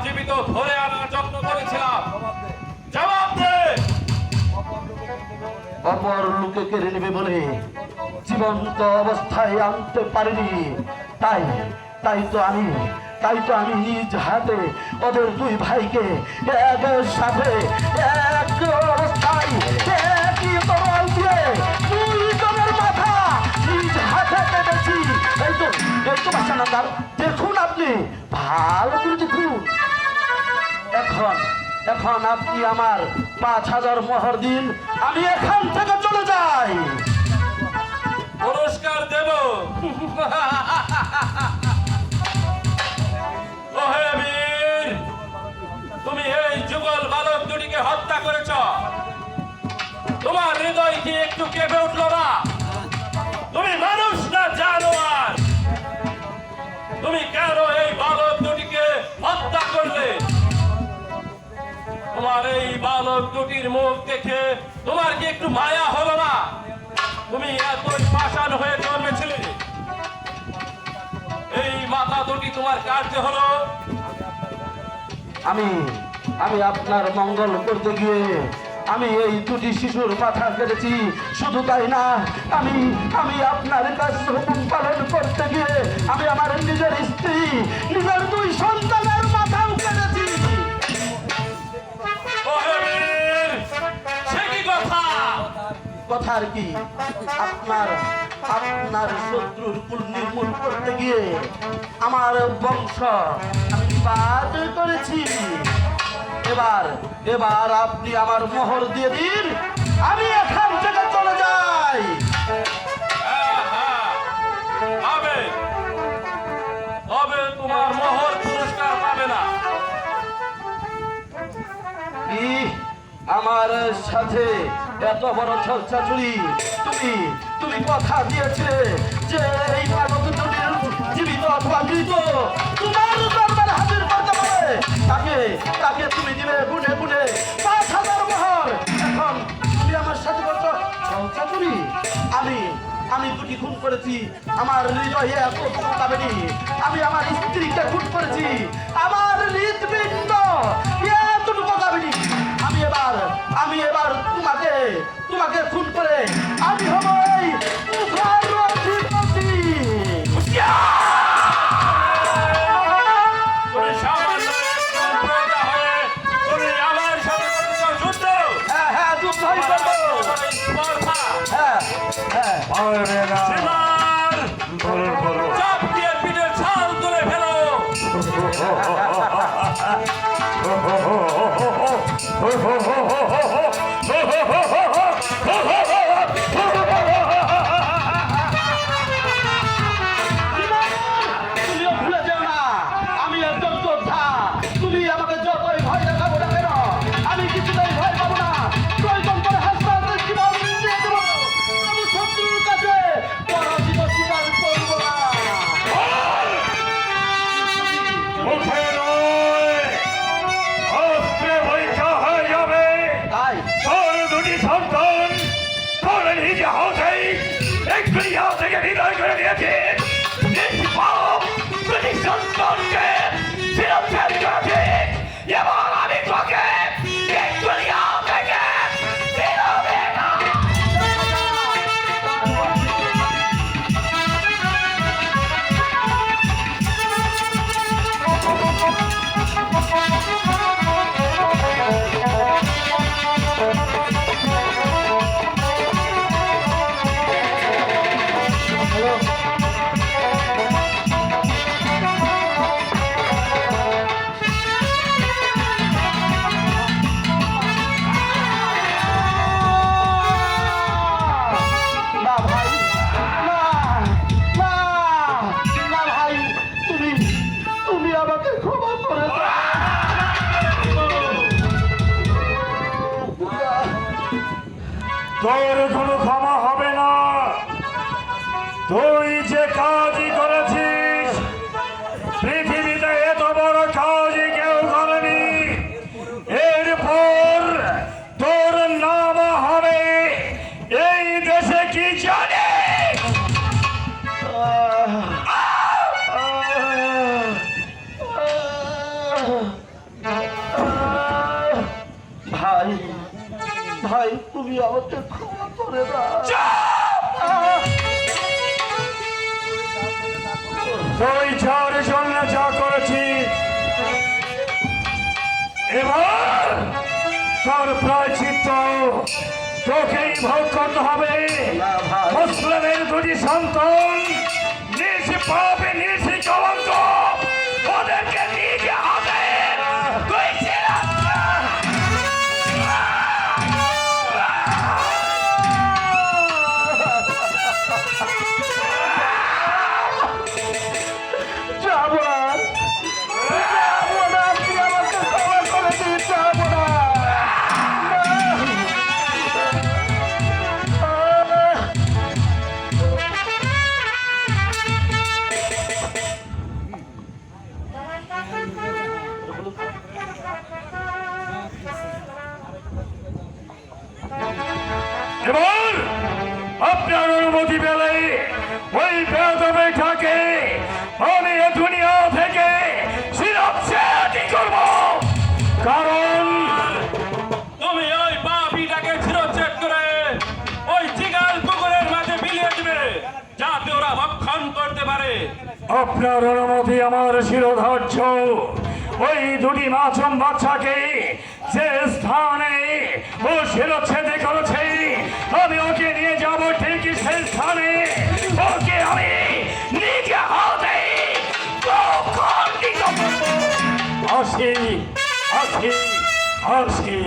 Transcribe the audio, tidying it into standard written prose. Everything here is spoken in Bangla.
জীবিত ধরে আনার যত্ন করেছিলাম। জবাব দে। অপর লোকে কেড়ে নেবে বলে জীবন্ত অবস্থায় আনতে পারিনি, তাই তাই তো আমি নিজ হাতে ওদের দুই ভাইকে একের সাথে এক অবস্থায় একই তরল দিয়ে দুই জনের মাথা নিজ হাতে কেটেছি। এই তো বাসানাদার, দেখুন আপনি ভালো করে দেখুন। এখন আপনি আমার ৫,০০০ মোহর দিন, আমি এখান থেকে চলে যাই। পুরস্কার দেব। ওহে বীর, তুমি এই যুগল বালক দুটিকে হত্যা করেছ। তোমার হৃদয় কি একটু কেঁপে উঠল না? তুমি মানুষ না জানোয়ার? তুমি কেন এই বালক দুটিকে হত্যা করলে? তোমার এই বালক দুটির মুখ দেখে তোমার কি একটু মায়া হলো না? তুমি এতই পাষাণ হয়ে জন্মেছিলে। এই মাথা দুটি তোমার কার্য হলো। আমি আপনার মঙ্গল করতে গিয়ে আমি এই দুটি শিশুর মাথা কেটেছি। শুধু তাই না, আমি আপনার কাজ হুকুম পালন করতে গিয়ে আমি আমার নিজের স্ত্রী, নিজের দুই সন্তানের মাথাও কেটেছি। কথার কি? আপনার শত্রুর কুল নির্মূল করতে গিয়ে আমার বংশ আমি বাদ করেছি। এবার আপনি আমার মোহর দিয়ে দিন, আমি এখান থেকে চলে যাই। তবে তোমার মোহর পুরস্কার পাবে না। আমার সাথে এত বড় ছলচাতুরি, তুমি কথা দিয়েছে যে এই বালক দুটির জীবিত অথবা মৃত তোমার দরবারে হাজির করতে পারে, তাকে তুমি দিবে গুনে ৫,০০০ মোহর। এখন তুমি আমার সাথে বলছো ছলচাতুরি? আমি দুটি খুন করেছি, আমার হৃদয়ে এত পাবেনি। আমি আমার স্ত্রীকে খুন করেছি, আমার হৃদপিণ্ড এতটুকু পাবেনি। আমি এবার তোমাকে খুন করে আমি হব এই তোর কোনো ক্ষমা হবে না। তুই যে কাজই করেছিস পৃথিবীতে এত বড় কাজই কেউ করেনি। এরপর তোর নাম হবে এই দেশে কি জানিস? আমাকে ক্ষমা করে দাও। তুই যার জন্য যা করেছি এবার তার প্রায়শ্চিত্ত তোকেই ভোগ করতে হবে। না ভাই, মুসলিমের দুটি সন্তান নিজ পাপে নিজ কলঙ্ক ওদেরকে নিজ হাতে তুই ছিলাম যাবো না, যাবো না, তুই আমাকে ক্ষমা করে দিস, যাবো না। এবার আপনার অনুমতি পেলে ওই বেদবেটাকে আমি এ দুনিয়া থেকে শিরচ্ছেদ করব, কারণ তুমি ওই পাপীটাকে শিরচ্ছেদ করে ওই চিগাল পুকুরের মাঝে বিলিয়ে দিবে যাতে ওরা ভক্ষণ করতে পারে। আপনার অনুমতি আমার শিরোধার্য। ওই দুটি মাছম বাচ্চাকে যে স্থানে ও শিরচ্ছেদ করেছে আমি ওকে নিয়ে যাব ঠিক সেই স্থানে ওকে আমি নিজে হাতে খণ্ডিত করব। আসি আসি আসি।